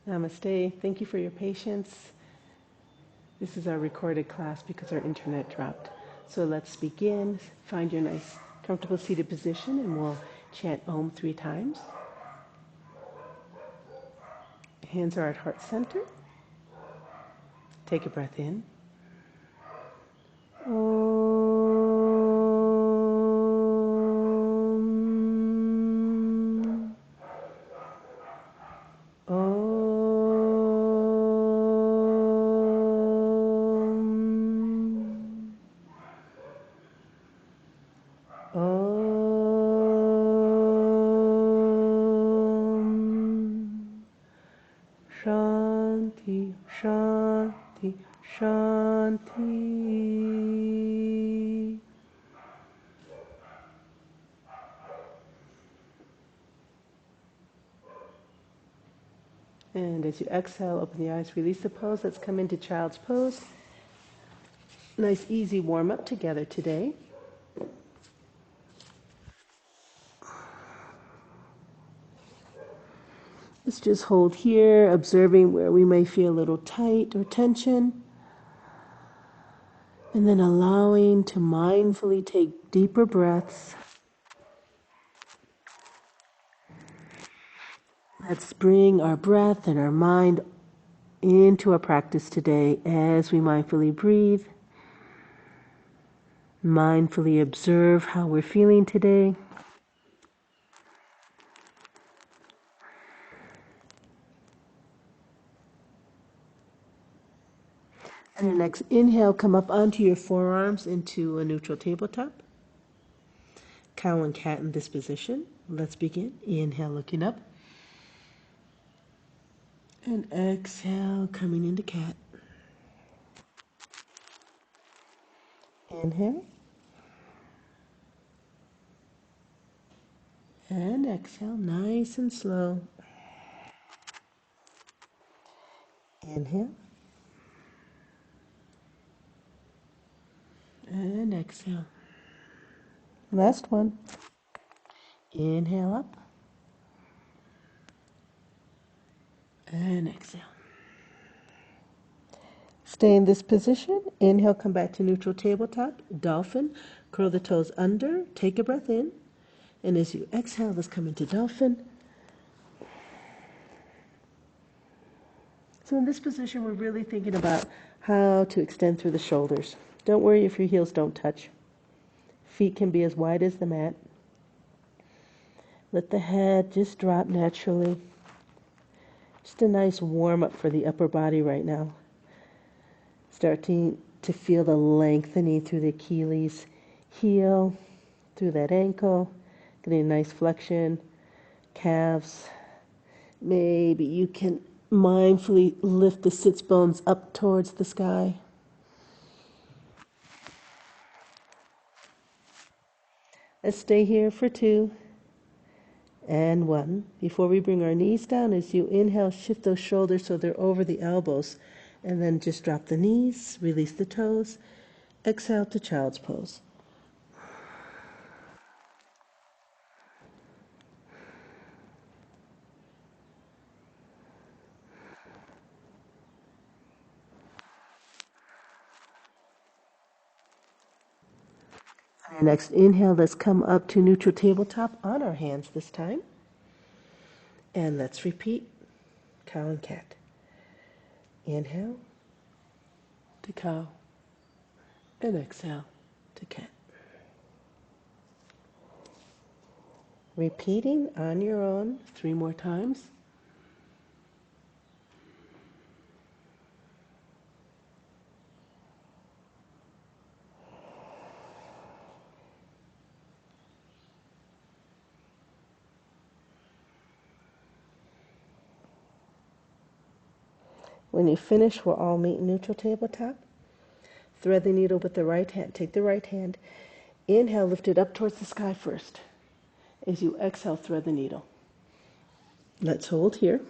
Namaste. Thank you for your patience. This is our recorded class because our internet dropped. So let's begin. Find your nice, comfortable seated position and we'll chant Om 3 times. Hands are at heart center. Take a breath in. Om. Om. Om. Shanti, Shanti, Shanti. And as you exhale, open the eyes, release the pose. Let's come into child's pose. Nice, easy warm up together today. Let's just hold here, observing where we may feel a little tight or tension. And then allowing to mindfully take deeper breaths. Let's bring our breath and our mind into our practice today as we mindfully breathe. Mindfully observe how we're feeling today. And the next inhale, come up onto your forearms into a neutral tabletop. Cow and cat in this position. Let's begin. Inhale, looking up. And exhale, coming into cat. Inhale. And exhale, nice and slow. Inhale. And exhale. Last one. Inhale up. And exhale. Stay in this position. Inhale, come back to neutral tabletop. Dolphin. Curl the toes under. Take a breath in. And as you exhale, let's come into dolphin. So in this position, we're really thinking about how to extend through the shoulders. Don't worry if your heels don't touch. Feet can be as wide as the mat. Let the head just drop naturally. Just a nice warm up for the upper body right now. Starting to feel the lengthening through the Achilles heel, through that ankle, getting a nice flexion, calves. Maybe you can mindfully lift the sits bones up towards the sky. Let's stay here for 2 and 1. Before we bring our knees down, as you inhale, shift those shoulders so they're over the elbows. And then just drop the knees, release the toes. Exhale to child's pose. On our next inhale, let's come up to neutral tabletop on our hands this time. And let's repeat cow and cat. Inhale to cow and exhale to cat. Repeating on your own 3 more times. When you finish, we'll all meet neutral tabletop. Thread the needle with the right hand. Take the right hand. Inhale, lift it up towards the sky first. As you exhale, thread the needle. Let's hold here.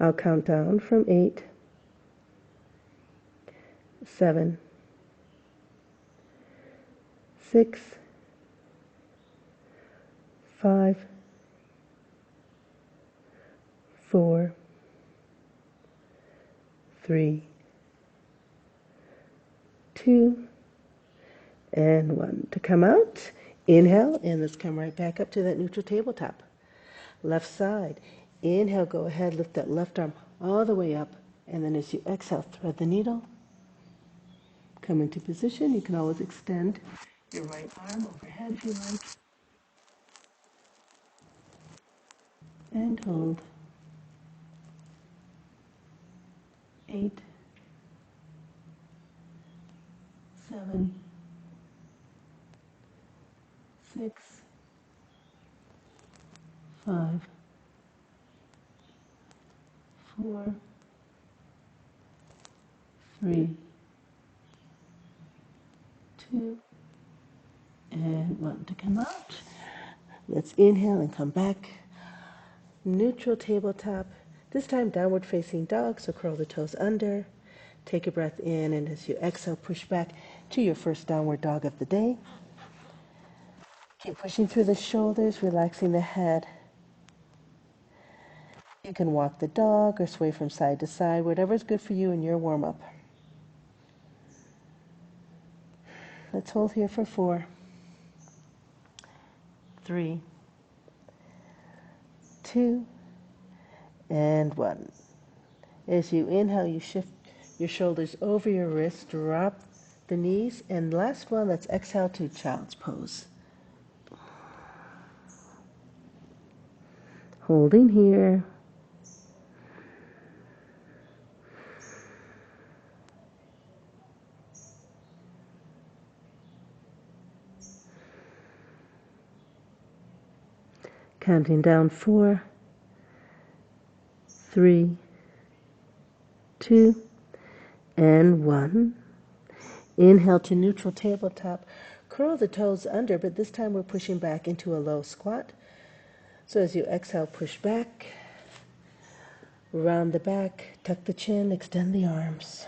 I'll count down from 8, 7, 6, 5, 4, 3, 2, and 1. To come out, inhale, and let's come right back up to that neutral tabletop. Left side. Inhale, go ahead, lift that left arm all the way up, and then as you exhale, thread the needle. Come into position. You can always extend your right arm overhead if you like. And hold. 8, 7, 6, 5, 4, 3, 2, and 1. To come out. Let's inhale and come back. Neutral tabletop. This time downward facing dog, so curl the toes under. Take a breath in, and as you exhale, push back to your first downward dog of the day. Keep pushing through the shoulders, relaxing the head. You can walk the dog or sway from side to side, whatever's good for you in your warm-up. Let's hold here for 4, 3, 2, and 1. As you inhale, you shift your shoulders over your wrists, drop the knees, and last one, let's exhale to child's pose. Holding here. Counting down 4, 3, 2, and 1. Inhale to neutral tabletop. Curl the toes under, but this time we're pushing back into a low squat. So as you exhale, push back, round the back, tuck the chin, extend the arms.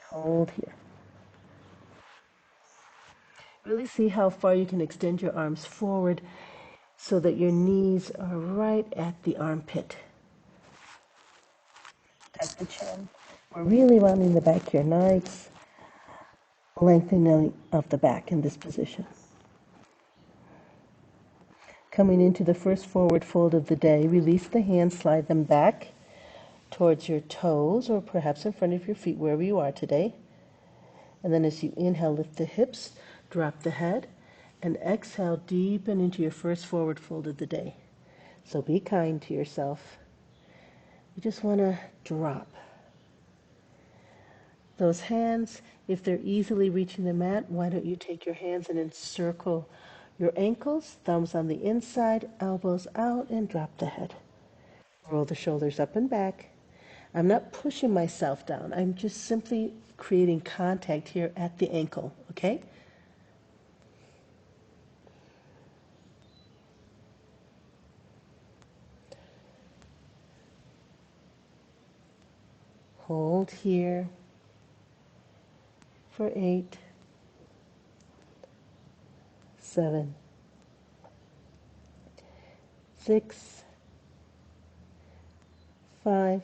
Hold here. Really see how far you can extend your arms forward so that your knees are right at the armpit. Tuck the chin. We're really rounding the back here. Nice lengthening of the back in this position. Coming into the first forward fold of the day, release the hands, slide them back towards your toes or perhaps in front of your feet, wherever you are today. And then as you inhale, lift the hips, drop the head, and exhale, deepen into your first forward fold of the day. So be kind to yourself. You just want to drop. Those hands, if they're easily reaching the mat, why don't you take your hands and encircle your ankles, thumbs on the inside, elbows out, and drop the head. Roll the shoulders up and back. I'm not pushing myself down. I'm just simply creating contact here at the ankle, okay? Hold here for 8, 7, 6, 5,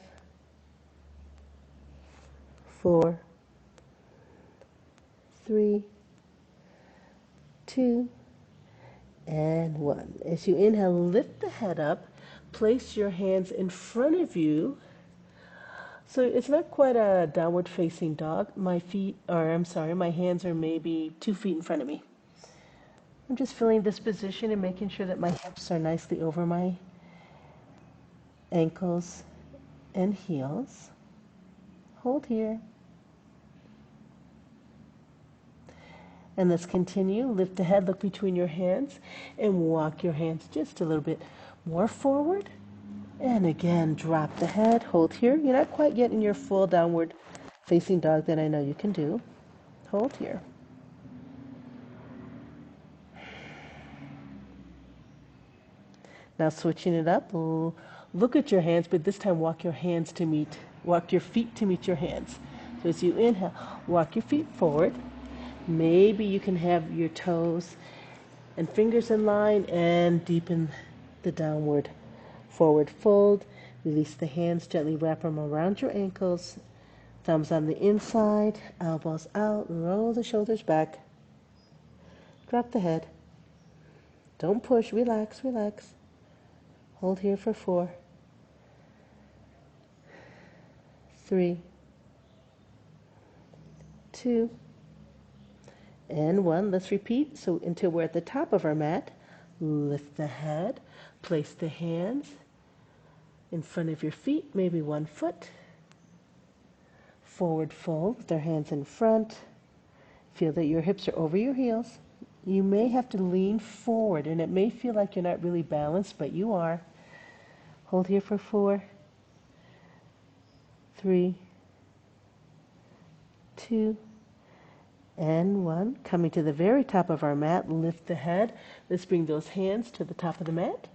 4, 3, 2, and 1. As you inhale, lift the head up, place your hands in front of you. So it's not quite a downward facing dog. My hands are maybe 2 feet in front of me. I'm just feeling this position and making sure that my hips are nicely over my ankles and heels. Hold here. And let's continue. Lift the head, look between your hands, and walk your hands just a little bit more forward. And again, drop the head. Hold here. You're not quite getting your full downward facing dog that I know you can do. Hold here. Now switching it up, look at your hands, but this time walk your feet to meet your hands. So as you inhale, walk your feet forward. Maybe you can have your toes and fingers in line, and deepen the downward forward fold. Release the hands, gently wrap them around your ankles. Thumbs on the inside, elbows out, roll the shoulders back. Drop the head. Don't push, relax, relax. Hold here for 4, 3, 2, and 1. Let's repeat. So until we're at the top of our mat, lift the head, place the hands in front of your feet, maybe 1 foot. Forward fold with our hands in front. Feel that your hips are over your heels. You may have to lean forward, and it may feel like you're not really balanced, but you are. Hold here for 4, 3, 2, and 1. Coming to the very top of our mat, lift the head. Let's bring those hands to the top of the mat.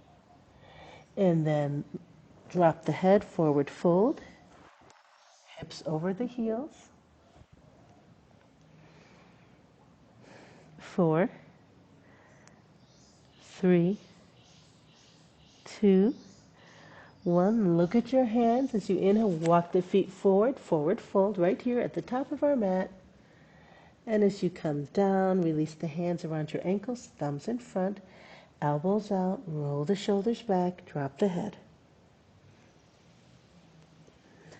And then drop the head, forward fold. Hips over the heels. 4, 3, 2, 1. Look at your hands as you inhale. Walk the feet forward, forward fold right here at the top of our mat. And as you come down, release the hands around your ankles, thumbs in front, elbows out, roll the shoulders back, drop the head.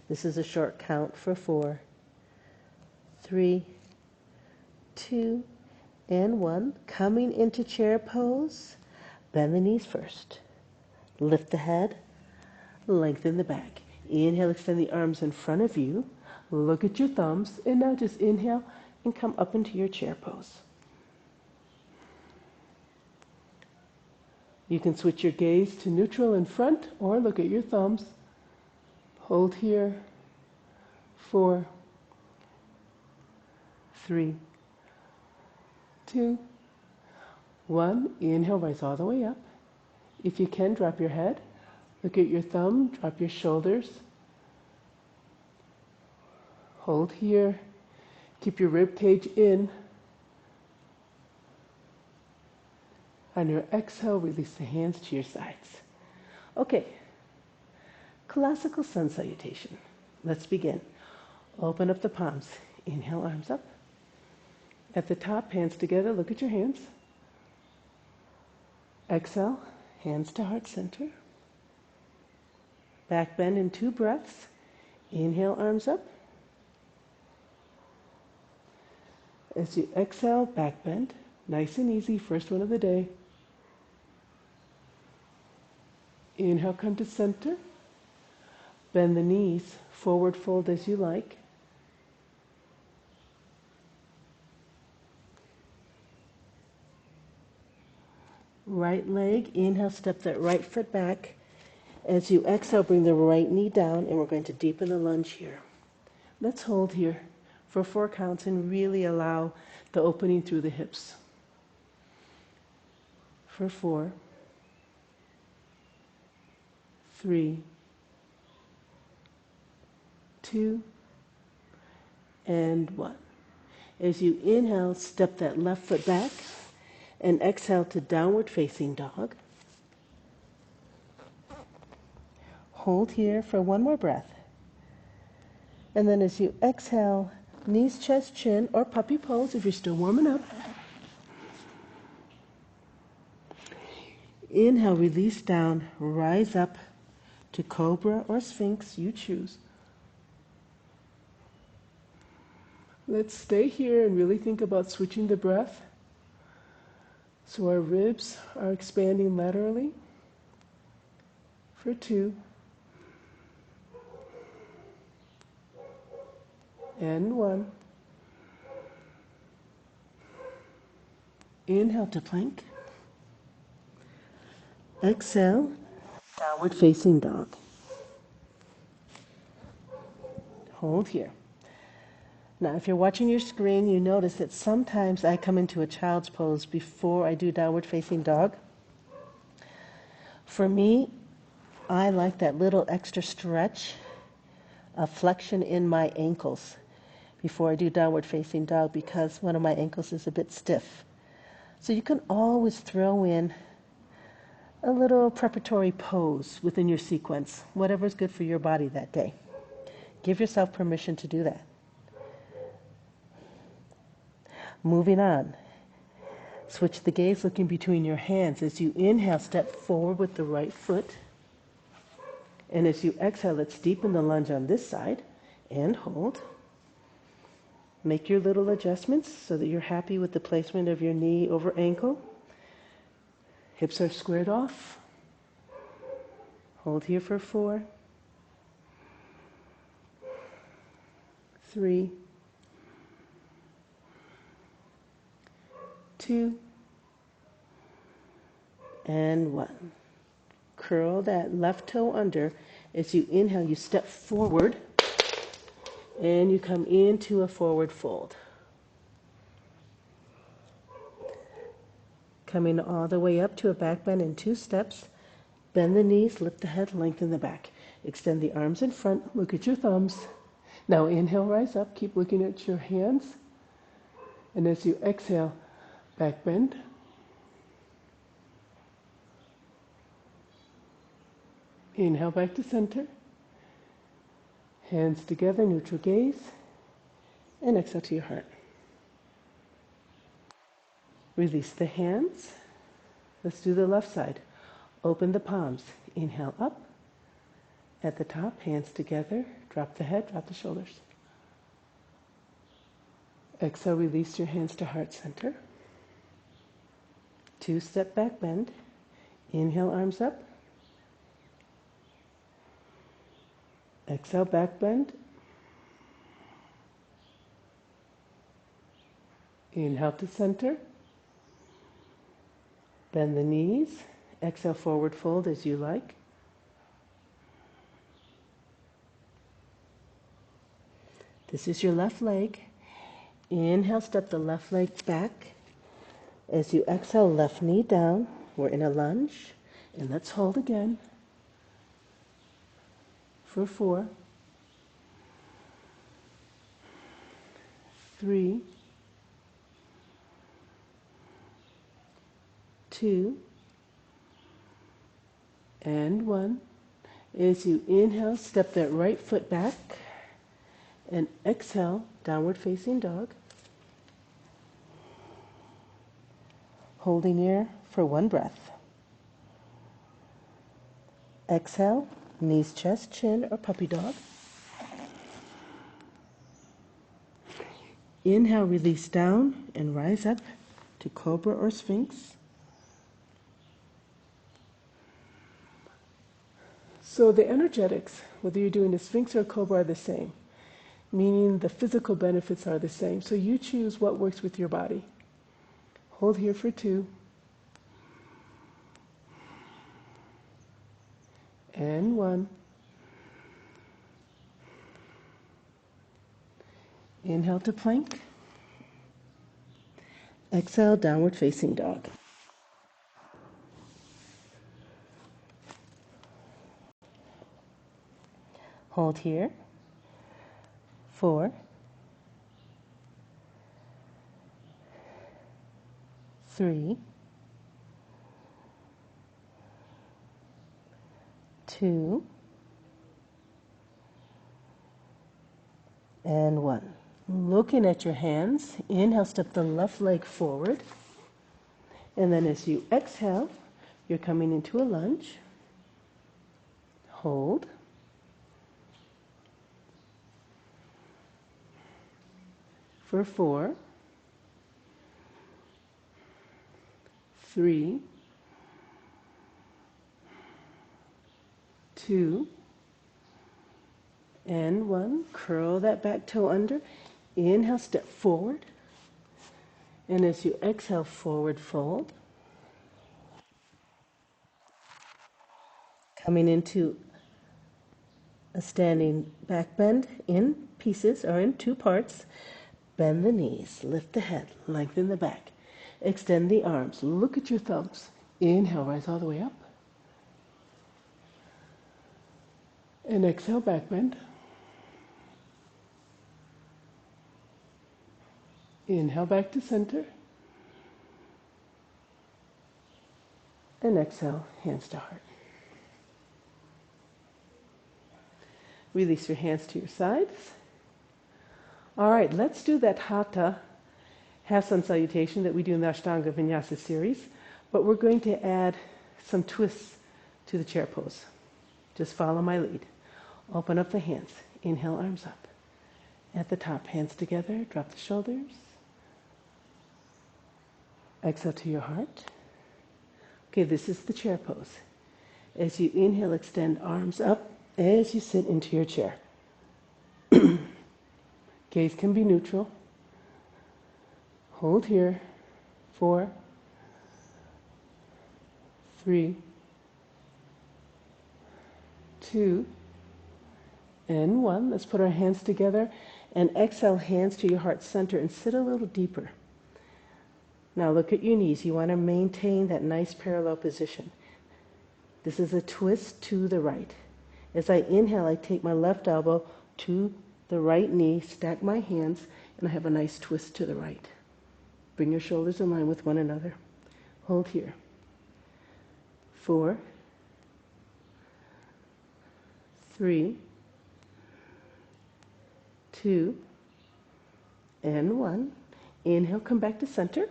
This is a short count for 4, 3, 2, and 1. Coming into chair pose, bend the knees first. Lift the head, lengthen the back. Inhale, extend the arms in front of you. Look at your thumbs, and now just inhale and come up into your chair pose. You can switch your gaze to neutral in front or look at your thumbs. Hold here. 4, 3, 2, 1. Inhale, rise all the way up. If you can, drop your head. Look at your thumb, drop your shoulders. Hold here. Keep your rib cage in. On your exhale, release the hands to your sides. Okay, classical sun salutation. Let's begin. Open up the palms. Inhale, arms up. At the top, hands together. Look at your hands. Exhale, hands to heart center. Back bend in 2 breaths. Inhale, arms up. As you exhale, back bend. Nice and easy, first one of the day. Inhale, come to center. Bend the knees, forward fold as you like. Right leg, inhale, step that right foot back. As you exhale, bring the right knee down, and we're going to deepen the lunge here. Let's hold here for 4 counts and really allow the opening through the hips. For 4, 3, 2, and 1. As you inhale, step that left foot back and exhale to downward facing dog. Hold here for 1 more breath. And then as you exhale, knees, chest, chin, or puppy pose if you're still warming up. Inhale, release down, rise up to cobra or sphinx, you choose. Let's stay here and really think about switching the breath. So our ribs are expanding laterally. For 2. And 1. Inhale to plank. Exhale, downward facing dog. Hold here. Now, if you're watching your screen, you notice that sometimes I come into a child's pose before I do downward facing dog. For me, I like that little extra stretch, a flexion in my ankles before I do downward facing dog because one of my ankles is a bit stiff. So you can always throw in a little preparatory pose within your sequence, whatever's good for your body that day. Give yourself permission to do that. Moving on. Switch the gaze, looking between your hands. As you inhale, step forward with the right foot. And as you exhale, let's deepen the lunge on this side and hold. Make your little adjustments so that you're happy with the placement of your knee over ankle. Hips are squared off. Hold here for 4, 3, 2, and 1. Curl that left toe under. As you inhale, you step forward and you come into a forward fold. Coming all the way up to a back bend in 2 steps. Bend the knees, lift the head, lengthen the back. Extend the arms in front, look at your thumbs. Now inhale, rise up, keep looking at your hands. And as you exhale, back bend. Inhale back to center. Hands together, neutral gaze. And exhale to your heart. Release the hands. Let's do the left side. Open the palms. Inhale up. At the top, hands together. Drop the head, drop the shoulders. Exhale, release your hands to heart center. 2-step back bend. Inhale, arms up. Exhale, back bend. Inhale to center. Bend the knees. Exhale, forward fold as you like. This is your left leg. Inhale, step the left leg back. As you exhale, left knee down. We're in a lunge. And let's hold again. For 4, 3, 2, and 1. As you inhale, step that right foot back. And exhale, downward facing dog. Holding here for 1 breath. Exhale, knees, chest, chin, or puppy dog. Inhale, release down and rise up to cobra or sphinx. So the energetics, whether you're doing a sphinx or a cobra, are the same, meaning the physical benefits are the same. So you choose what works with your body. Hold here for 2. And 1. Inhale to plank. Exhale, downward facing dog. Hold here. 4, 3, 2, and 1. Looking at your hands, inhale, step the left leg forward. And then as you exhale, you're coming into a lunge. Hold. For 4, 3, 2, and 1. Curl that back toe under. Inhale, step forward. And as you exhale, forward fold. Coming into a standing back bend in pieces or in 2 parts. Bend the knees, lift the head, lengthen the back. Extend the arms, look at your thumbs. Inhale, rise all the way up. And exhale, back bend. Inhale back to center. And exhale, hands to heart. Release your hands to your sides. All right, let's do that Hatha half sun salutation that we do in the Ashtanga Vinyasa series, but we're going to add some twists to the chair pose. Just follow my lead. Open up the hands. Inhale, arms up. At the top, hands together, drop the shoulders. Exhale to your heart. Okay, this is the chair pose. As you inhale, extend arms up as you sit into your chair. Gaze can be neutral. Hold here. 4, 3, 2, and 1. Let's put our hands together and exhale, hands to your heart center and sit a little deeper. Now look at your knees. You want to maintain that nice parallel position. This is a twist to the right. As I inhale, I take my left elbow to the right knee, stack my hands, and I have a nice twist to the right. Bring your shoulders in line with one another. Hold here. 4, 3, 2, and 1. Inhale, come back to center.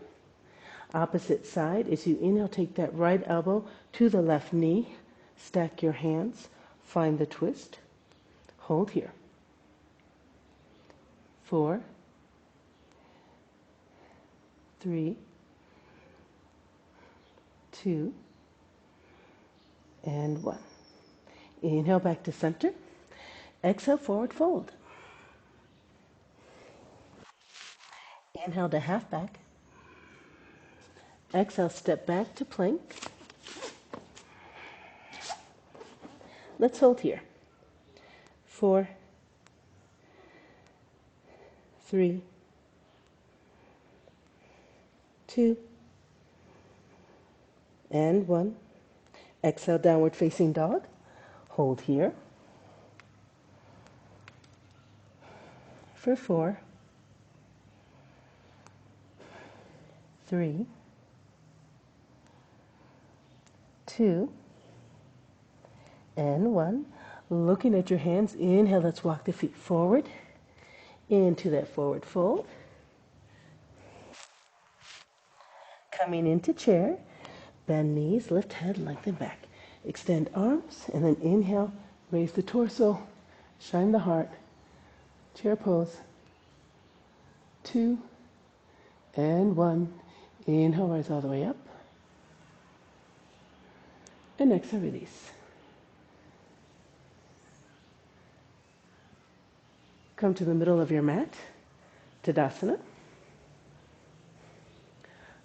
Opposite side. As you inhale, take that right elbow to the left knee. Stack your hands. Find the twist. Hold here. 4, 3, 2, and 1. Inhale back to center. Exhale, forward fold. Inhale to half back. Exhale, step back to plank. Let's hold here. 4, 3, 2, and 1. Exhale, downward facing dog. Hold here for 4, 3, 2, and 1. Looking at your hands, inhale, let's walk the feet forward into that forward fold. Coming into chair, bend knees, lift head, lengthen back. Extend arms, and then inhale, raise the torso, shine the heart. Chair pose. 2, and 1. Inhale, rise all the way up. And exhale, release. Come to the middle of your mat, Tadasana.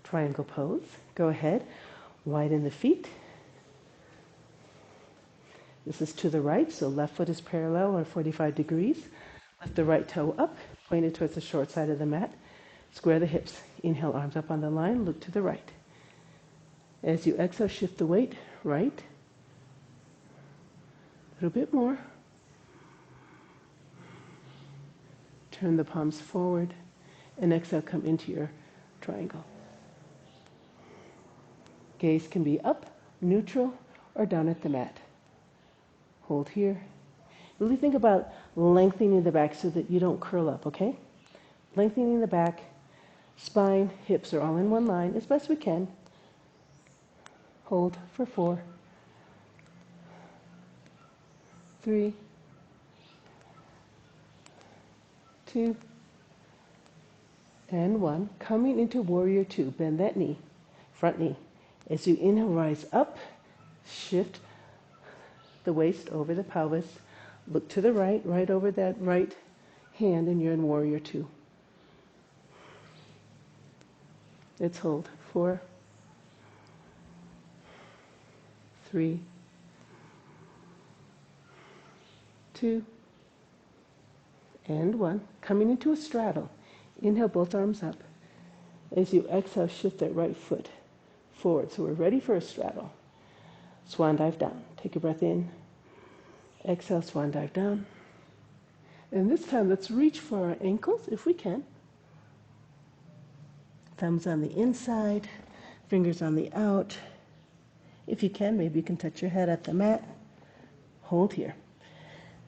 Triangle pose. Go ahead, widen the feet. This is to the right, so left foot is parallel or 45 degrees. Lift the right toe up, pointed towards the short side of the mat. Square the hips. Inhale, arms up on the line, look to the right. As you exhale, shift the weight, right. A little bit more. Turn the palms forward, and exhale, come into your triangle. Gaze can be up, neutral, or down at the mat. Hold here. Really think about lengthening the back so that you don't curl up, okay? Lengthening the back, spine, hips are all in one line as best we can. Hold for 4, 3, 2, and 1. Coming into warrior 2, bend that knee, front knee. As you inhale, rise up, shift the waist over the pelvis. Look to the right, right over that right hand, and you're in warrior 2. Let's hold. 4, 3, 2, and 1. Coming into a straddle. Inhale, both arms up. As you exhale, shift that right foot forward. So we're ready for a straddle. Swan dive down. Take a breath in. Exhale, swan dive down. And this time, let's reach for our ankles if we can. Thumbs on the inside, fingers on the out. If you can, maybe you can touch your head at the mat. Hold here.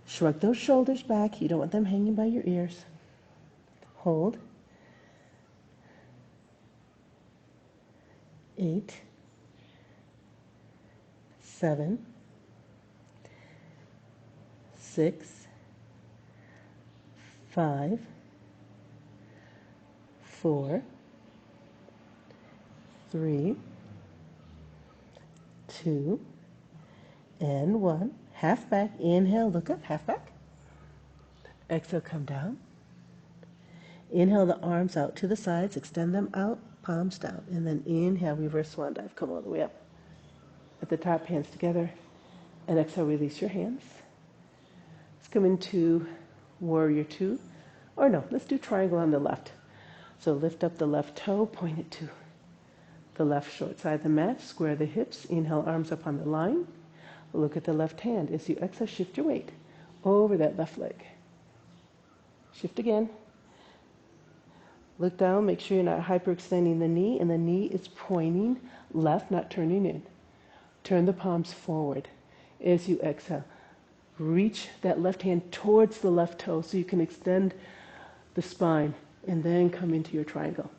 Shrug those shoulders back. You don't want them hanging by your ears. Hold. 8, 7, 6, 5, 4, 3, 2, and 1. Half back. Inhale, look up, half back. Exhale, come down. Inhale the arms out to the sides, extend them out, palms down. And then inhale, reverse swan dive, come all the way up. At the top, hands together. And exhale, release your hands. Let's come into warrior two. Or no, let's do triangle on the left. So lift up the left toe, point it to the left short side of the mat, square the hips, inhale, arms up on the line. Look at the left hand. As you exhale, shift your weight over that left leg. Shift again. Look down, make sure you're not hyperextending the knee, and the knee is pointing left, not turning in. Turn the palms forward. As you exhale, reach that left hand towards the left toe so you can extend the spine, and then come into your triangle.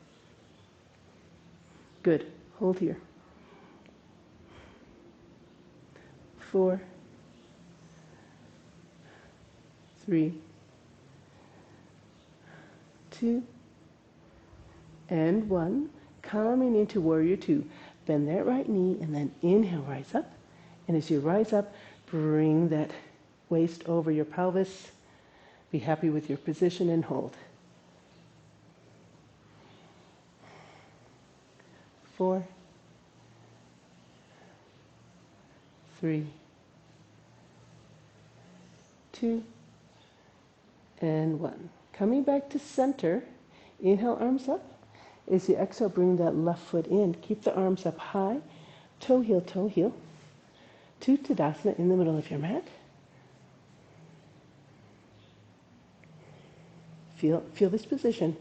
Good. Hold here. 4, 3, 2, and 1. Coming into warrior two. Bend that right knee and then inhale, rise up. And as you rise up, bring that waist over your pelvis. Be happy with your position and hold. 4, 3, 2, and 1. Coming back to center, inhale, arms up. As you exhale, bring that left foot in. Keep the arms up high, toe heel, to Tadasana in the middle of your mat. Feel this position.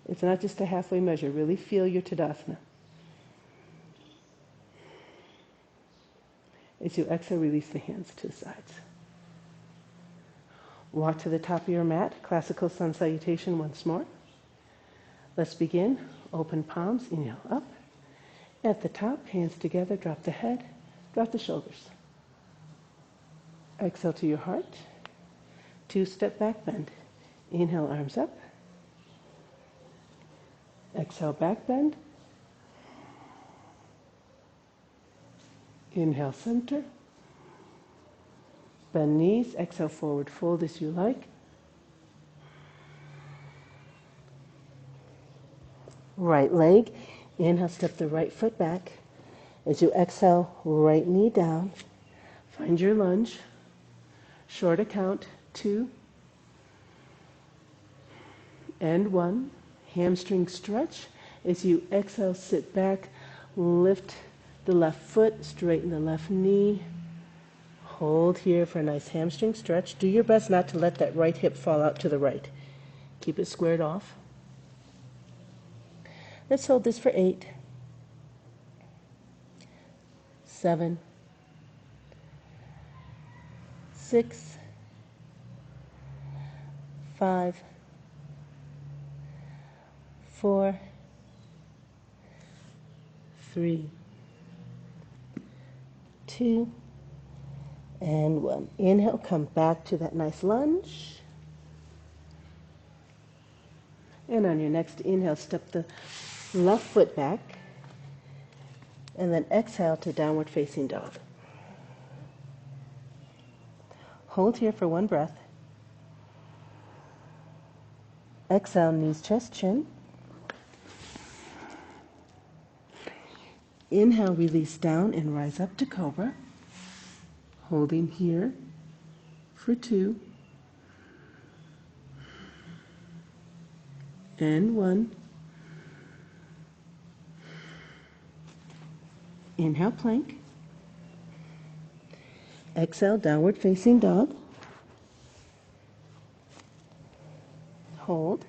It's not just a halfway measure. Really feel your Tadasana. As you exhale, release the hands to the sides. Walk to the top of your mat, classical sun salutation once more. Let's begin. Open palms, inhale up. At the top, hands together, drop the head, drop the shoulders. Exhale to your heart. 2-step back bend. Inhale, arms up. Exhale, back bend. Inhale, center. Bend knees. Exhale, forward fold as you like. Right leg. Inhale, step the right foot back. As you exhale, right knee down. Find your lunge. Short count, 2 and 1. Hamstring stretch. As you exhale, sit back, lift the left foot, straighten the left knee. Hold here for a nice hamstring stretch. Do your best not to let that right hip fall out to the right. Keep it squared off. Let's hold this for 8, 7, 6, 5, 4, 3, 2, and 1. Inhale, come back to that nice lunge. And on your next inhale, step the left foot back. And then exhale to downward facing dog. Hold here for 1 breath. Exhale, knees, chest, chin. Inhale, release down and rise up to cobra. Holding here for 2 and 1. Inhale, plank. Exhale, downward facing dog. Hold.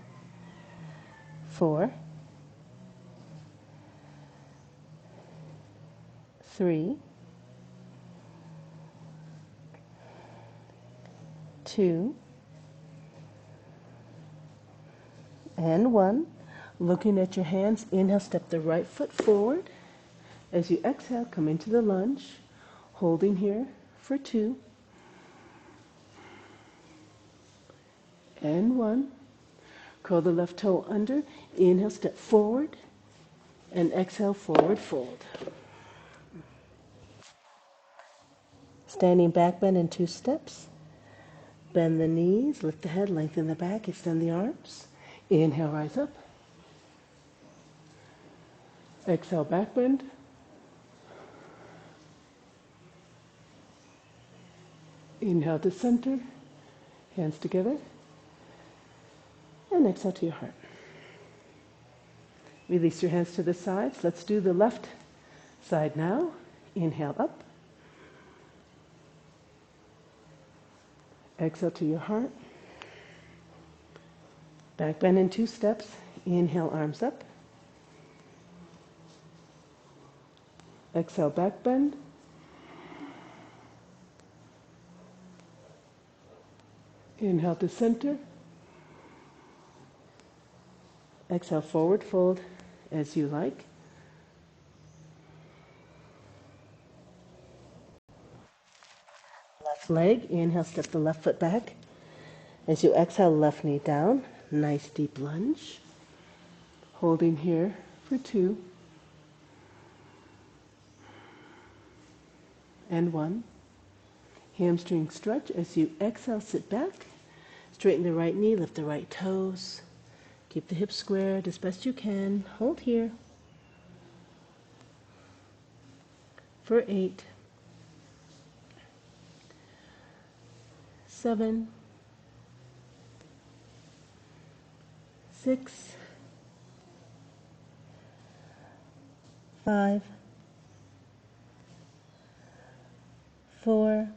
4, 3, 2, and 1. Looking at your hands, inhale, step the right foot forward. As you exhale, come into the lunge, holding here for 2, and 1. Curl the left toe under, inhale, step forward, and exhale, forward fold. Standing back bend in 2 steps. Bend the knees, lift the head, lengthen the back, extend the arms. Inhale, rise up. Exhale, back bend. Inhale to center, hands together, and exhale to your heart. Release your hands to the sides. Let's do the left side now. Inhale up. Exhale to your heart. Back bend in 2 steps. Inhale, arms up. Exhale, back bend. Inhale to center. Exhale, forward fold as you like. Left leg, inhale, step the left foot back. As you exhale, left knee down. Nice deep lunge. Holding here for 2. And 1. Hamstring stretch. As you exhale, sit back. Straighten the right knee, lift the right toes. Keep the hips squared as best you can. Hold here for 8, 7, 6, 5, 4,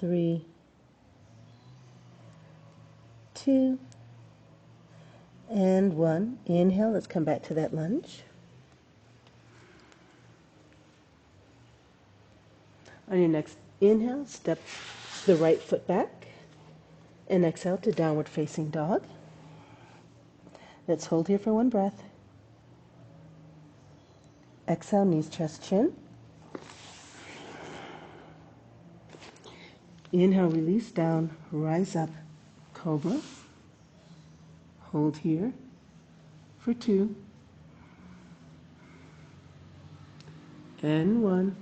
3, 2, and 1. Inhale, let's come back to that lunge. On your next inhale, step the right foot back and exhale to downward facing dog. Let's hold here for 1 breath. Exhale, knees, chest, chin. Inhale, release down, rise up, cobra. Hold here for 2 and 1.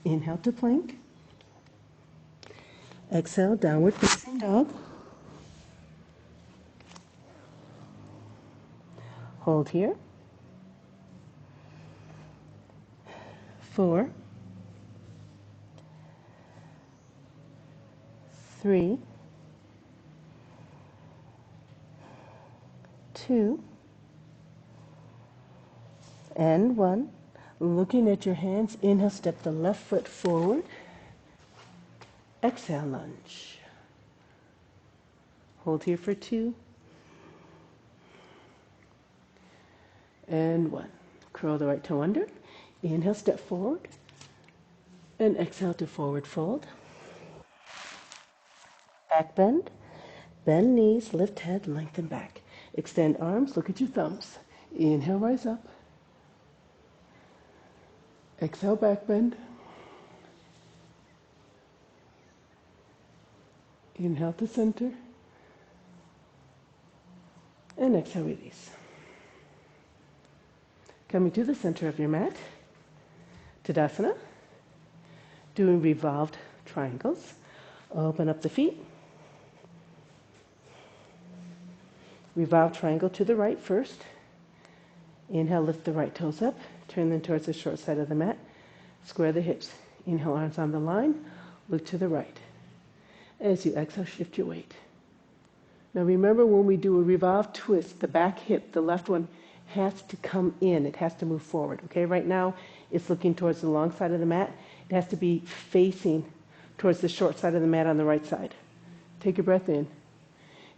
Inhale to plank. Exhale, downward facing dog. Hold here. 4, 3, 2, and 1. Looking at your hands, inhale, step the left foot forward. Exhale, lunge. Hold here for 2 and 1. Curl the right toe under. Inhale, step forward, and exhale to forward fold. Back bend. Bend knees, lift head, lengthen back. Extend arms, look at your thumbs. Inhale, rise up. Exhale, back bend. Inhale to center. And exhale, release. Coming to the center of your mat. Tadasana. Doing revolved triangles. Open up the feet. Revolve triangle to the right first. Inhale, lift the right toes up. Turn them towards the short side of the mat. Square the hips. Inhale, arms on the line. Look to the right. As you exhale, shift your weight. Now remember, when we do a revolve twist, the back hip, the left one, has to come in. It has to move forward. Okay, right now it's looking towards the long side of the mat. It has to be facing towards the short side of the mat on the right side. Take a breath in.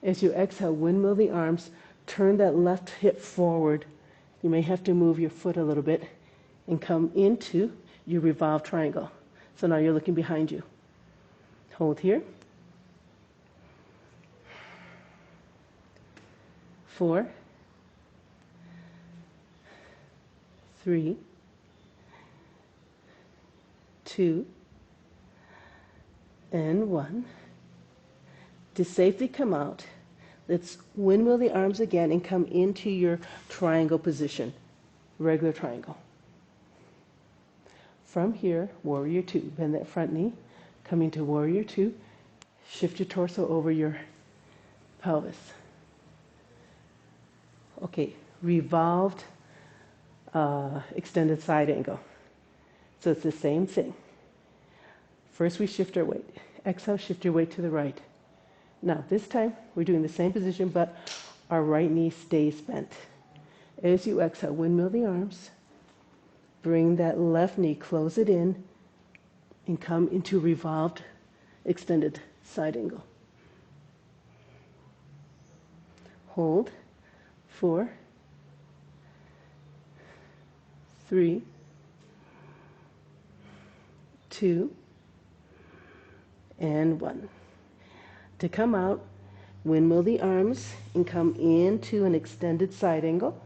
As you exhale, windmill the arms. Turn that left hip forward. You may have to move your foot a little bit and come into your revolved triangle. So now you're looking behind you. Hold here. 4, 3, 2, and 1. To safely come out, let's windmill the arms again and come into your triangle position, regular triangle. From here, warrior 2, bend that front knee, come into warrior 2, shift your torso over your pelvis. Okay, revolved extended side angle. So it's the same thing. First we shift our weight. Exhale, shift your weight to the right. Now this time we're doing the same position, but our right knee stays bent. As you exhale, windmill the arms. Bring that left knee, close it in, and come into revolved extended side angle. Hold. 4, 3, 2, and 1. To come out, windmill the arms and come into an extended side angle.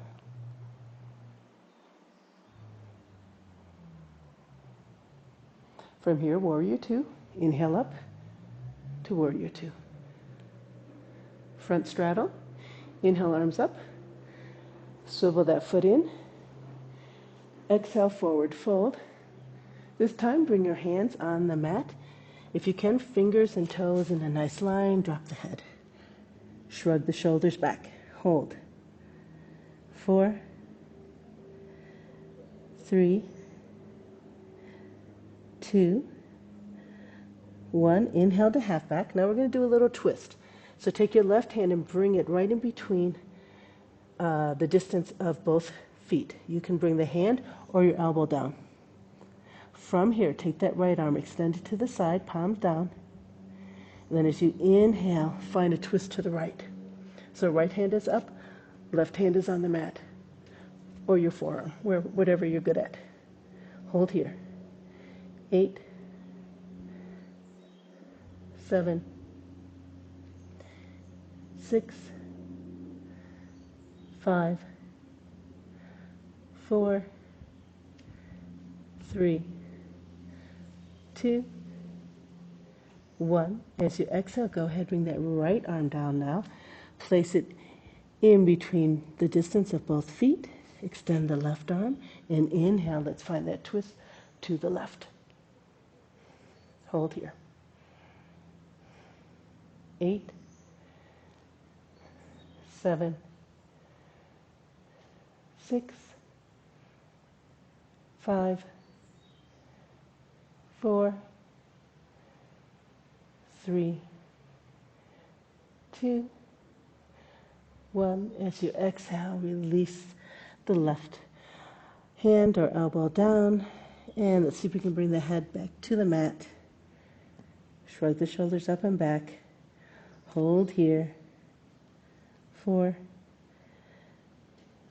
From here, warrior 2, inhale up to warrior 2. Front straddle, inhale arms up, swivel that foot in, exhale forward fold. This time bring your hands on the mat. If you can, fingers and toes in a nice line, drop the head. Shrug the shoulders back, hold. 4, 3, 2, 1. Inhale to half back. Now we're going to do a little twist. So take your left hand and bring it right in between the distance of both feet. You can bring the hand or your elbow down. From here, take that right arm, extend it to the side, palms down. And then as you inhale, find a twist to the right. So right hand is up, left hand is on the mat or your forearm, whatever you're good at. Hold here. 8, 7, 6, 5, 4, 3, 2, 1. As you exhale, go ahead, bring that right arm down now. Place it in between the distance of both feet. Extend the left arm and inhale. Let's find that twist to the left. Hold here. 8, 7, 6, 5, 4, 3, 2, 1. As you exhale, release the left hand or elbow down. And let's see if we can bring the head back to the mat. Shrug the shoulders up and back. Hold here. 4,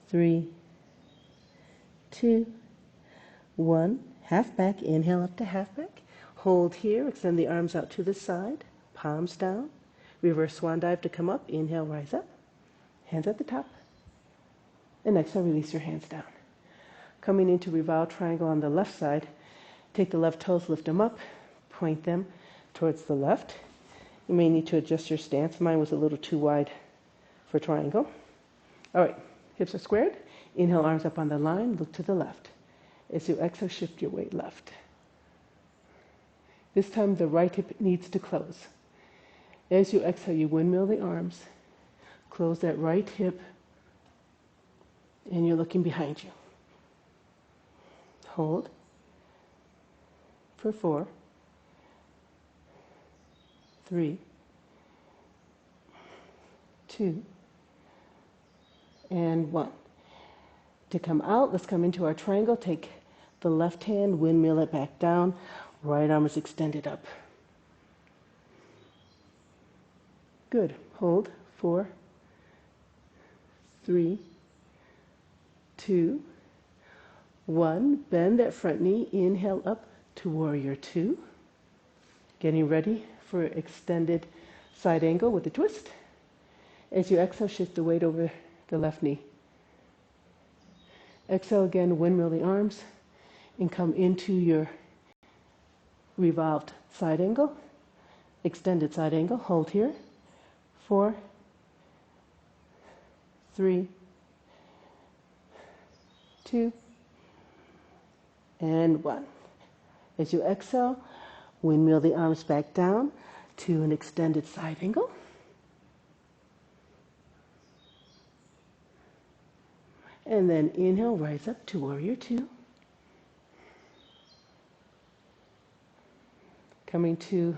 3, 2, 1. Half back. Inhale up to half back. Hold here. Extend the arms out to the side. Palms down. Reverse swan dive to come up. Inhale, rise up. Hands at the top. And exhale, release your hands down. Coming into revolved triangle on the left side, take the left toes, lift them up, point them towards the left. You may need to adjust your stance. Mine was a little too wide for triangle. All right, hips are squared. Inhale, arms up on the line, look to the left. As you exhale, shift your weight left. This time the right hip needs to close. As you exhale, you windmill the arms, close that right hip, and you're looking behind you. Hold for 4, 3, 2, and 1. To come out, let's come into our triangle. Take the left hand, windmill it back down. Right arm is extended up. Good. Hold. 4, 3, 2, 1, bend that front knee, inhale up to warrior 2. Getting ready for extended side angle with a twist. As you exhale, shift the weight over the left knee. Exhale again, windmill the arms, and come into your revolved side angle, extended side angle. Hold here. 4, 3, 2, and 1. As you exhale, windmill the arms back down to an extended side angle. And then inhale, rise up to warrior 2. Coming to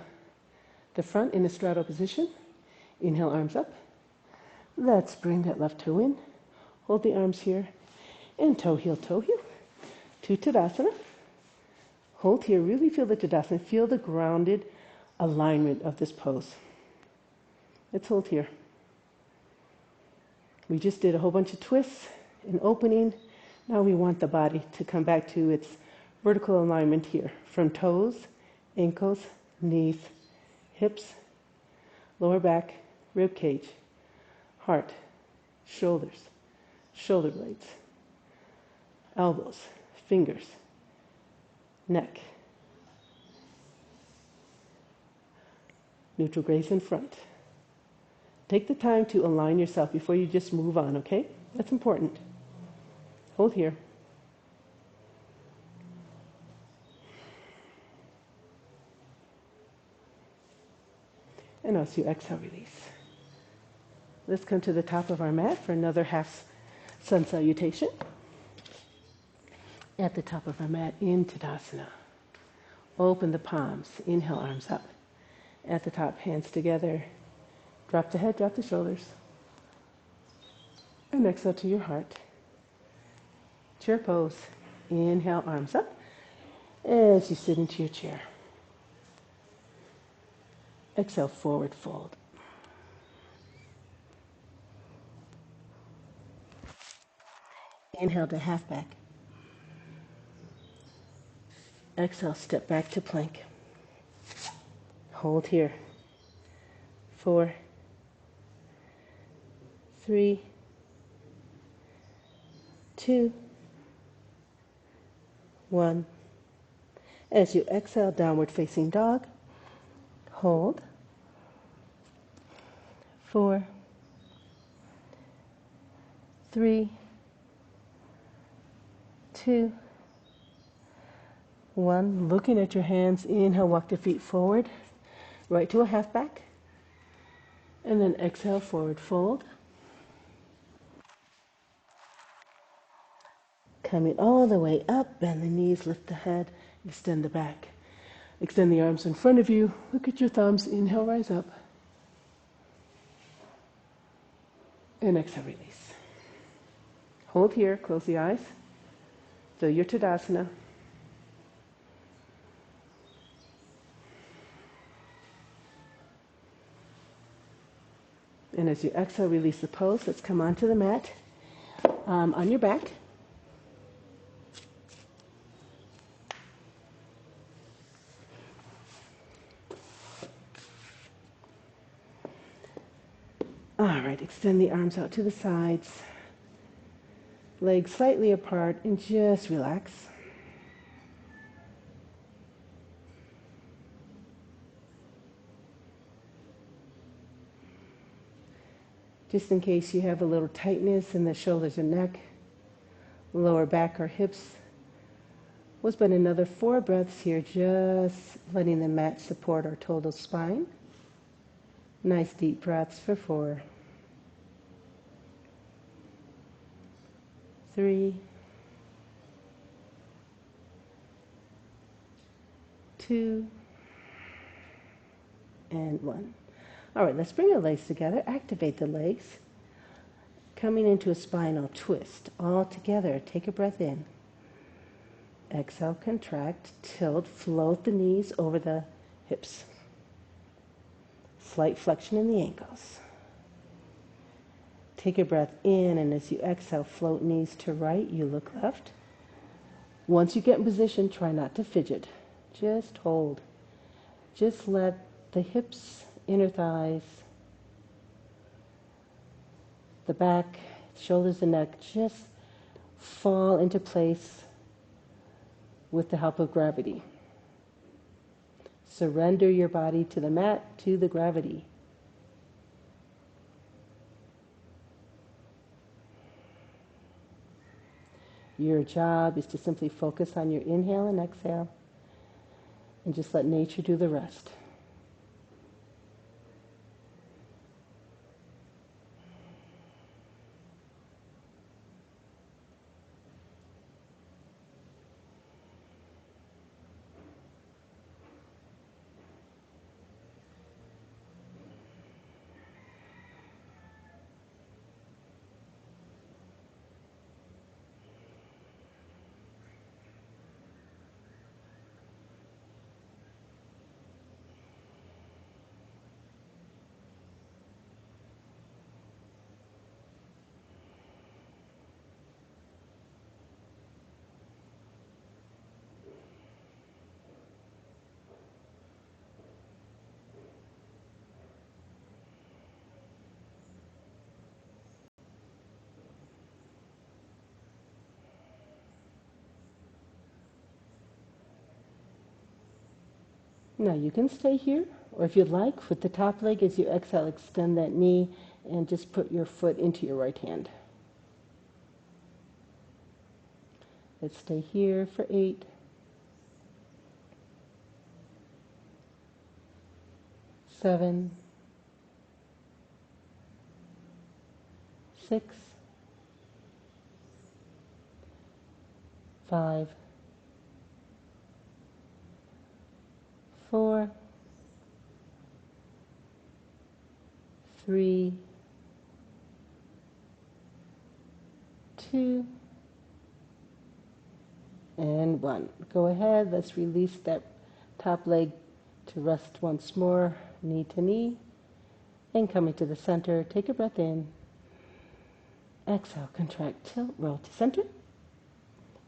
the front in a straddle position. Inhale, arms up. Let's bring that left toe in. Hold the arms here. And toe heel to Tadasana. Hold here. Really feel the Tadasana. Feel the grounded alignment of this pose. Let's hold here. We just did a whole bunch of twists and opening. Now we want the body to come back to its vertical alignment here. From toes, ankles, knees, hips, lower back, rib cage, heart, shoulders, shoulder blades, elbows, fingers, neck. Neutral gaze in front. Take the time to align yourself before you just move on, okay? That's important. Hold here. And as you exhale, release. Let's come to the top of our mat for another half sun salutation. At the top of our mat in Tadasana. Open the palms. Inhale, arms up. At the top, hands together. Drop the head, drop the shoulders. And exhale to your heart. Chair pose. Inhale, arms up as you sit into your chair. Exhale, forward fold. Inhale to half back. Exhale, step back to plank. Hold here. 4, 3, 2, 1. As you exhale, downward facing dog. Hold. 4, 3, 2, 1. Looking at your hands. Inhale, walk the feet forward. Right to a half back. And then exhale, forward fold. Coming all the way up, bend the knees, lift the head, extend the back. Extend the arms in front of you. Look at your thumbs. Inhale, rise up. And exhale, release. Hold here, close the eyes. Feel your Tadasana. And as you exhale, release the pose. Let's come onto the mat on your back. All right, extend the arms out to the sides. Legs slightly apart and just relax. Just in case you have a little tightness in the shoulders and neck, lower back or hips. We'll spend another 4 breaths here, just letting the mat support our total spine. Nice deep breaths for 4, 3, 2, and 1. All right, let's bring our legs together. Activate the legs. Coming into a spinal twist. All together. Take a breath in. Exhale, contract, tilt, float the knees over the hips. Slight flexion in the ankles. Take a breath in, and as you exhale, float knees to right. You look left. Once you get in position, try not to fidget. Just hold. Just let the hips, inner thighs, the back, shoulders and neck just fall into place with the help of gravity. Surrender your body to the mat, to the gravity. Your job is to simply focus on your inhale and exhale and just let nature do the rest. Now you can stay here, or if you'd like, with the top leg as you exhale, extend that knee and just put your foot into your right hand. Let's stay here for 8, 7, 6, 5, 4, 3, 2, and 1. Go ahead, let's release that top leg to rest once more, knee to knee, and coming to the center, take a breath in, exhale, contract, tilt, roll to center,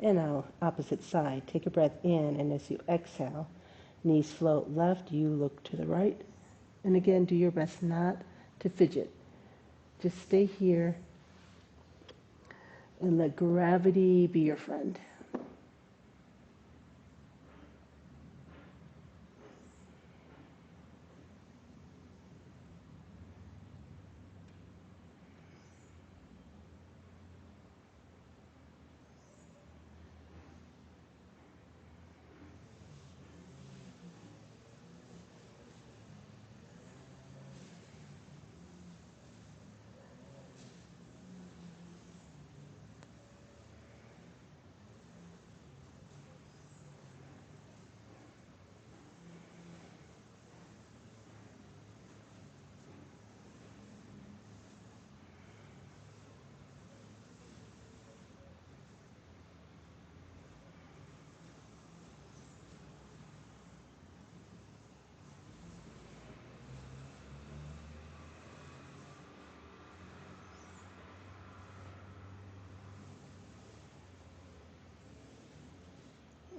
and now opposite side, take a breath in, and as you exhale, knees float left, you look to the right, and again, do your best not to fidget. Just stay here and let gravity be your friend.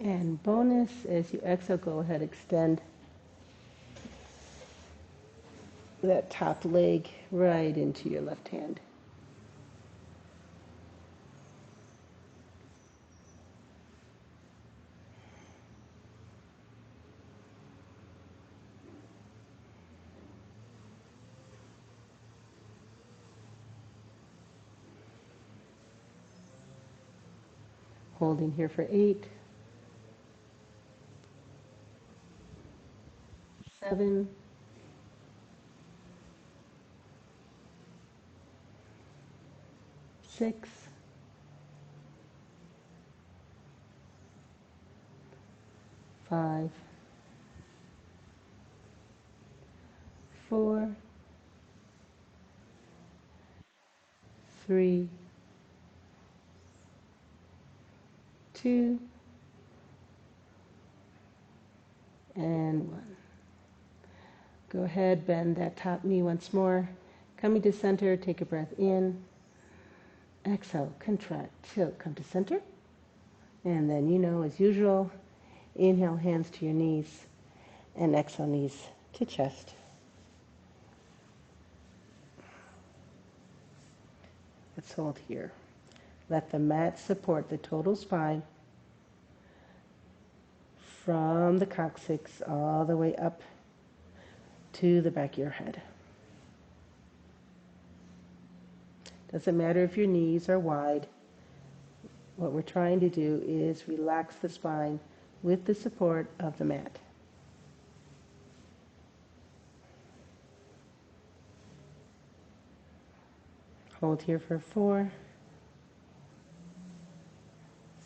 And bonus, as you exhale, go ahead, extend that top leg right into your left hand. Holding here for 8, 7, 6, 5, 4, 3, 2, and 1. Go ahead, bend that top knee once more. Coming to center, take a breath in. Exhale, contract, tilt, come to center. And then, as usual, inhale, hands to your knees, and exhale, knees to chest. Let's hold here. Let the mat support the total spine from the coccyx all the way up to the back of your head. Doesn't matter if your knees are wide. What we're trying to do is relax the spine with the support of the mat. Hold here for 4,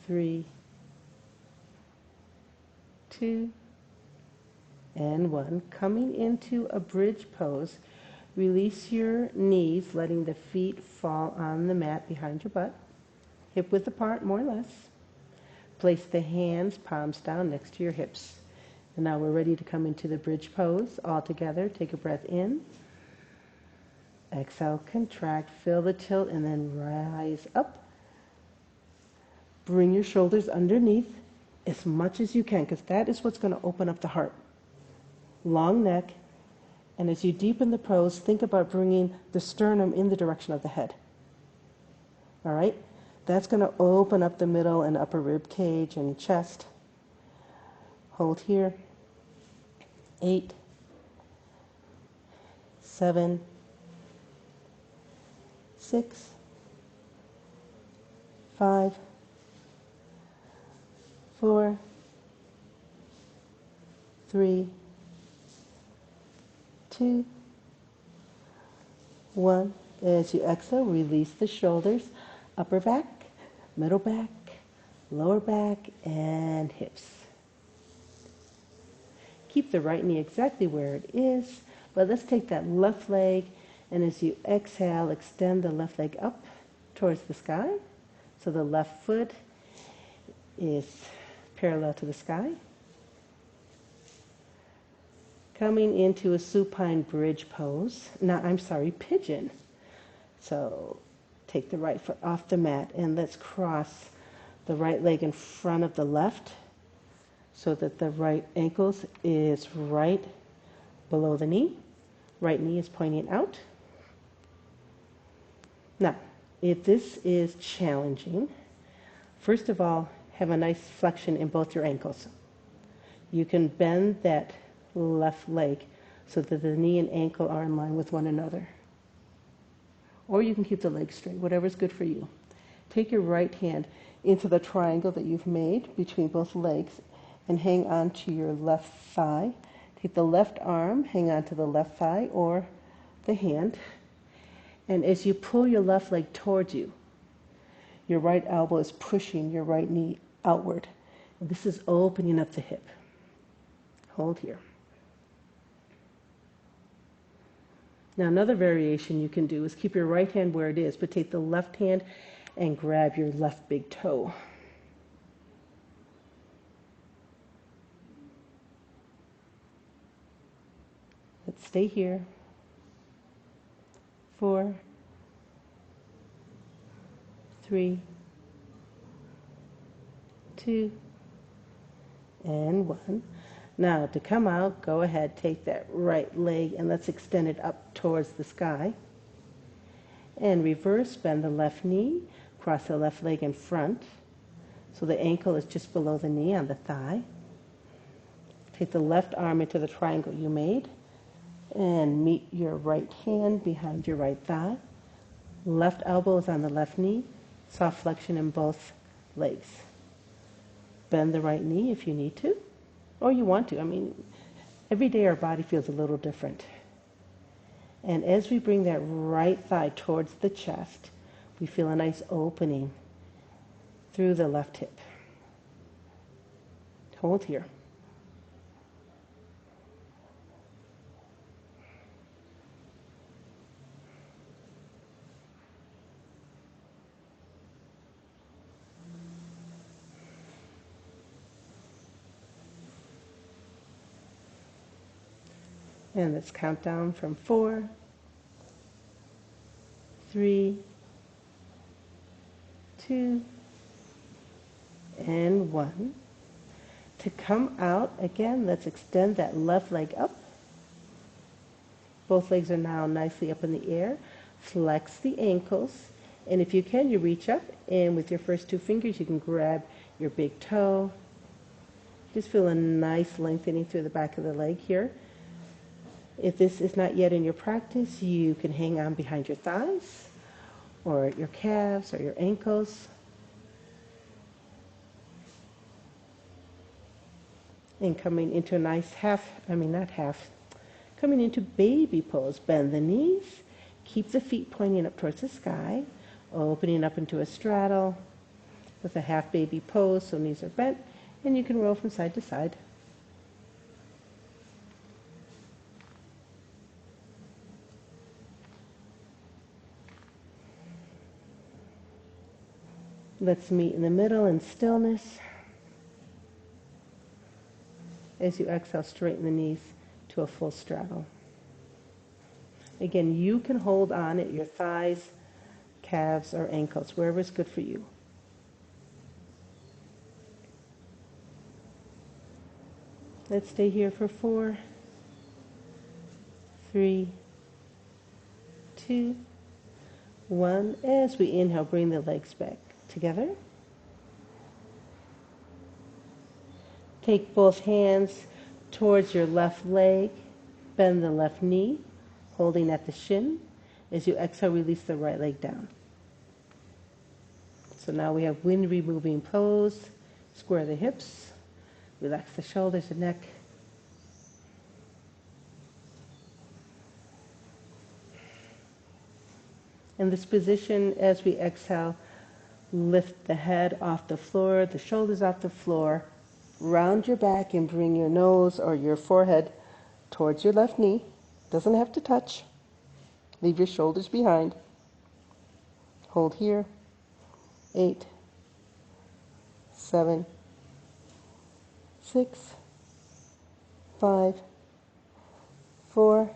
3, 2, and 1. Coming into a bridge pose, release your knees, letting the feet fall on the mat behind your butt, hip width apart more or less. Place the hands, palms down next to your hips. And now we're ready to come into the bridge pose. All together, take a breath in. Exhale, contract, feel the tilt, and then rise up. Bring your shoulders underneath as much as you can, because that is what's going to open up the heart. Long neck, and as you deepen the pose, think about bringing the sternum in the direction of the head. All right? That's going to open up the middle and upper rib cage and chest. Hold here. 8, 7, 6, 5, 4, 3, 2, 1. As you exhale, release the shoulders, upper back, middle back, lower back, and hips. Keep the right knee exactly where it is, but let's take that left leg, and as you exhale, extend the left leg up towards the sky. So the left foot is parallel to the sky. Coming into a supine bridge pose. Pigeon. So take the right foot off the mat, and let's cross the right leg in front of the left so that the right ankle is right below the knee. Right knee is pointing out. Now, if this is challenging, first of all, have a nice flexion in both your ankles. You can bend that left leg so that the knee and ankle are in line with one another. Or you can keep the legs straight, whatever's good for you. Take your right hand into the triangle that you've made between both legs and hang on to your left thigh. Take the left arm, hang on to the left thigh or the hand. And as you pull your left leg towards you, your right elbow is pushing your right knee outward. And this is opening up the hip. Hold here. Now another variation you can do is keep your right hand where it is, but take the left hand and grab your left big toe. Let's stay here. 4, 3, 2, and 1. Now to come out, go ahead, take that right leg and let's extend it up towards the sky. And reverse, bend the left knee, cross the left leg in front. So the ankle is just below the knee on the thigh. Take the left arm into the triangle you made and meet your right hand behind your right thigh. Left elbow is on the left knee, soft flexion in both legs. Bend the right knee if you need to, or you want to. I mean, every day our body feels a little different. And as we bring that right thigh towards the chest, we feel a nice opening through the left hip. Hold here. And let's count down from 4, 3, 2, and 1. To come out, again, let's extend that left leg up. Both legs are now nicely up in the air. Flex the ankles. And if you can, you reach up, and with your first 2 fingers, you can grab your big toe. Just feel a nice lengthening through the back of the leg here. If this is not yet in your practice, you can hang on behind your thighs, or your calves, or your ankles. And coming into a nice coming into baby pose. Bend the knees, keep the feet pointing up towards the sky, opening up into a straddle with a half baby pose, so knees are bent, and you can roll from side to side. Let's meet in the middle in stillness. As you exhale, straighten the knees to a full straddle. Again, you can hold on at your thighs, calves, or ankles, wherever is good for you. Let's stay here for 4, 3, 2, 1. As we inhale, bring the legs back together. Take both hands towards your left leg. Bend the left knee, holding at the shin. As you exhale, release the right leg down. So now we have wind removing pose. Square the hips. Relax the shoulders and neck. In this position, as we exhale, lift the head off the floor, the shoulders off the floor. Round your back and bring your nose or your forehead towards your left knee. Doesn't have to touch. Leave your shoulders behind. Hold here. 8, 7, 6, 5, 4,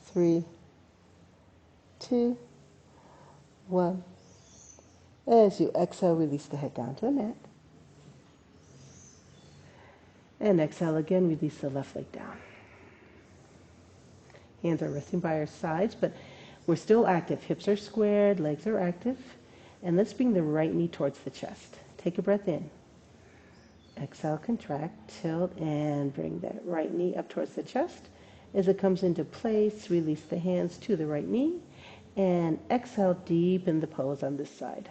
3, 2, 1. As you exhale, release the head down to the mat. And exhale again, release the left leg down. Hands are resting by our sides, but we're still active. Hips are squared, legs are active. And let's bring the right knee towards the chest. Take a breath in. Exhale, contract, tilt, and bring that right knee up towards the chest. As it comes into place, release the hands to the right knee. And exhale, deepen the pose on this side.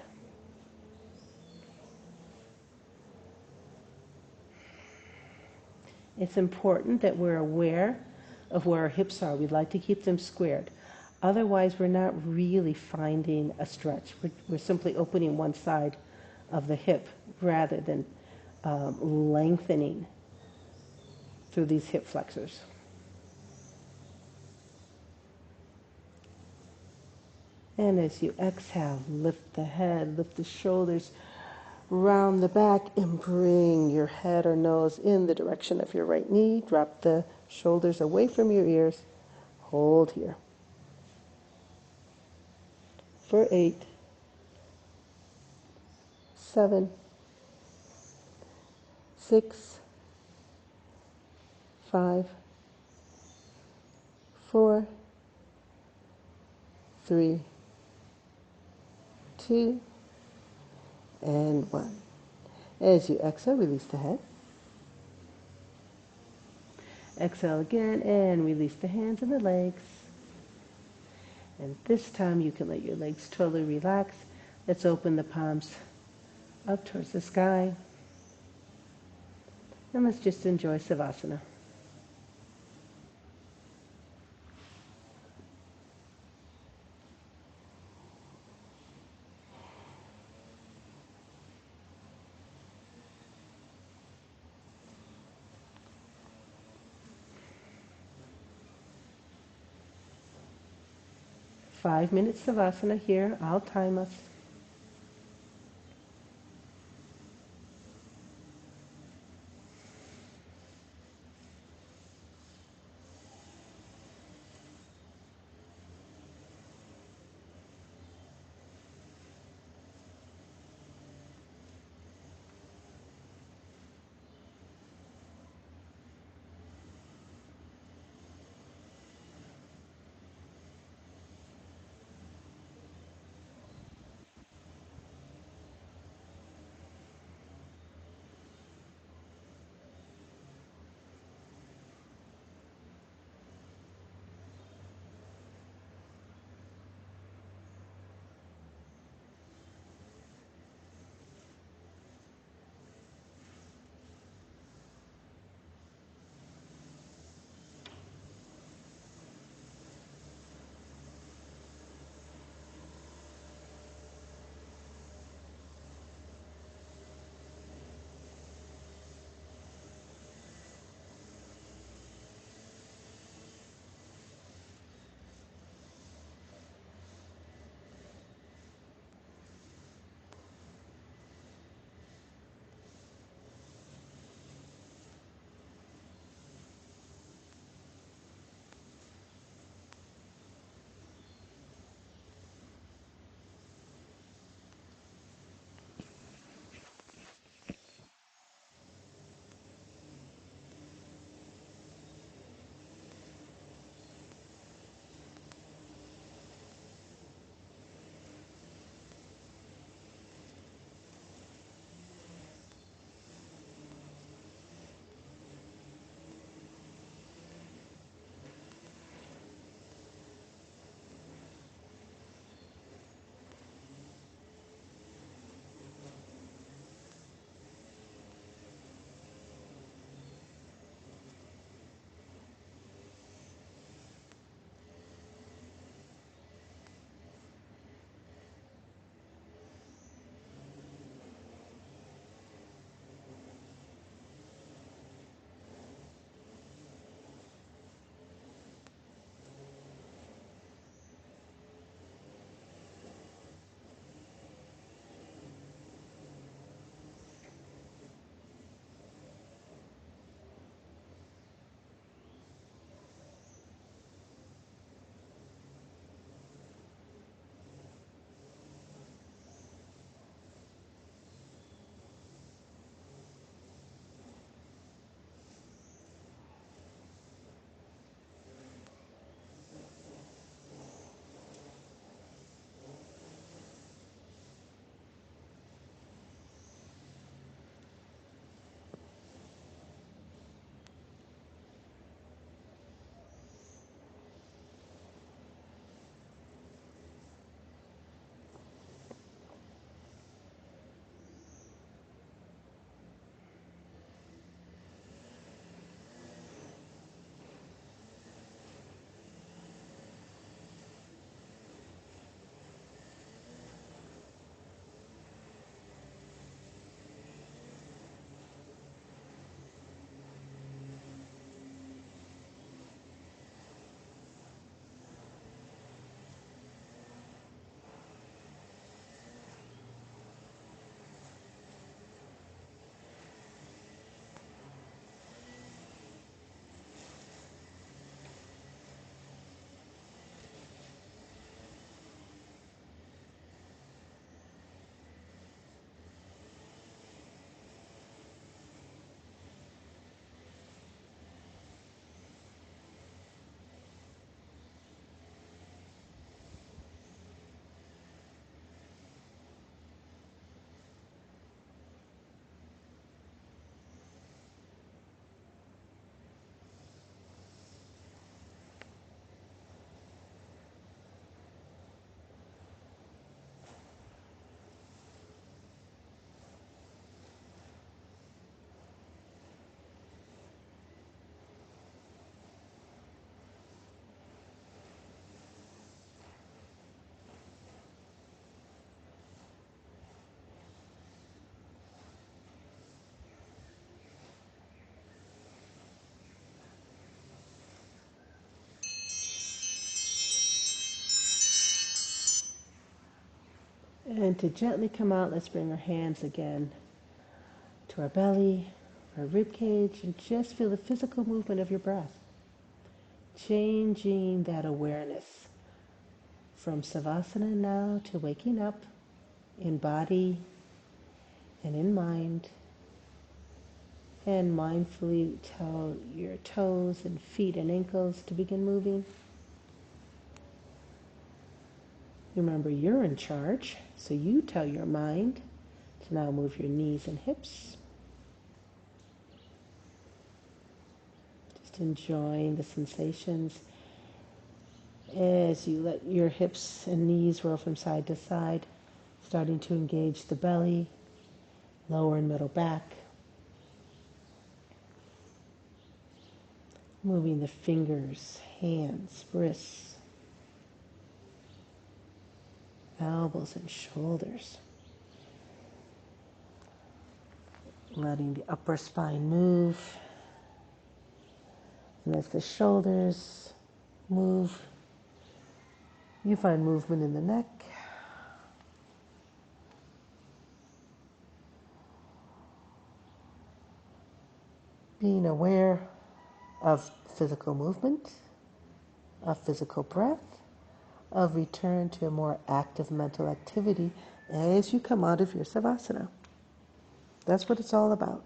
It's important that we're aware of where our hips are. We'd like to keep them squared. Otherwise, we're not really finding a stretch. We're simply opening one side of the hip rather than lengthening through these hip flexors. And as you exhale, lift the head, lift the shoulders, round the back, and bring your head or nose in the direction of your right knee. Drop the shoulders away from your ears. Hold here. For 8, 7, 6, 5, 4, 3, 2, and 1. As you exhale, release the head. Exhale again and release the hands and the legs. And this time you can let your legs totally relax. Let's open the palms up towards the sky. And let's just enjoy Savasana. Five minutes Savasana here. I'll time us. And to gently come out, let's bring our hands again to our belly, our rib cage, and just feel the physical movement of your breath. Changing that awareness from savasana now to waking up in body and in mind. And mindfully tell your toes and feet and ankles to begin moving. Remember, you're in charge, so you tell your mind to now move your knees and hips. Just enjoying the sensations as you let your hips and knees roll from side to side, starting to engage the belly, lower and middle back. Moving the fingers, hands, wrists, elbows and shoulders. Letting the upper spine move. And as the shoulders move, you find movement in the neck. Being aware of physical movement, of physical breath, of return to a more active mental activity as you come out of your savasana. That's what it's all about.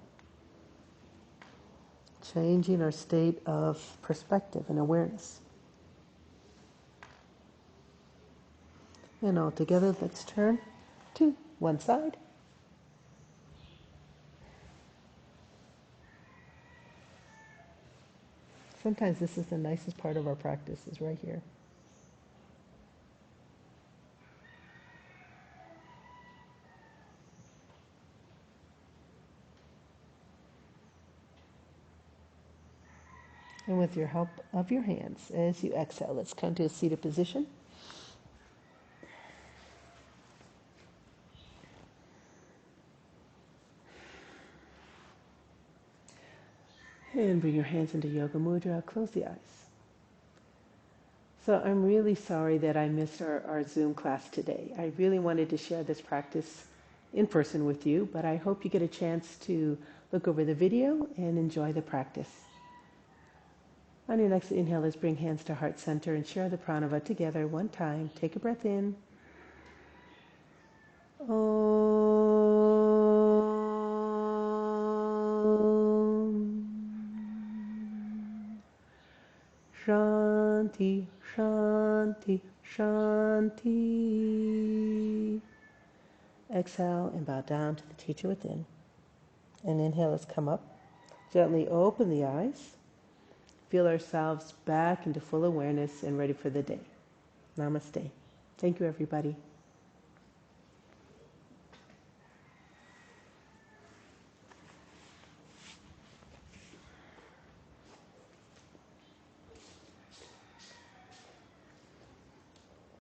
Changing our state of perspective and awareness. And all together, let's turn to one side. Sometimes this is the nicest part of our practice, is right here. And with your help of your hands, as you exhale, let's come to a seated position. And bring your hands into Yoga Mudra. Close the eyes. So I'm really sorry that I missed our Zoom class today. I really wanted to share this practice in person with you, but I hope you get a chance to look over the video and enjoy the practice. On your next inhale, let's bring hands to heart center and share the pranava together one time. Take a breath in. Shanti, Shanti, Shanti. Exhale and bow down to the teacher within. And inhale, let's come up. Gently open the eyes. Feel ourselves back into full awareness and ready for the day. Namaste. Thank you, everybody.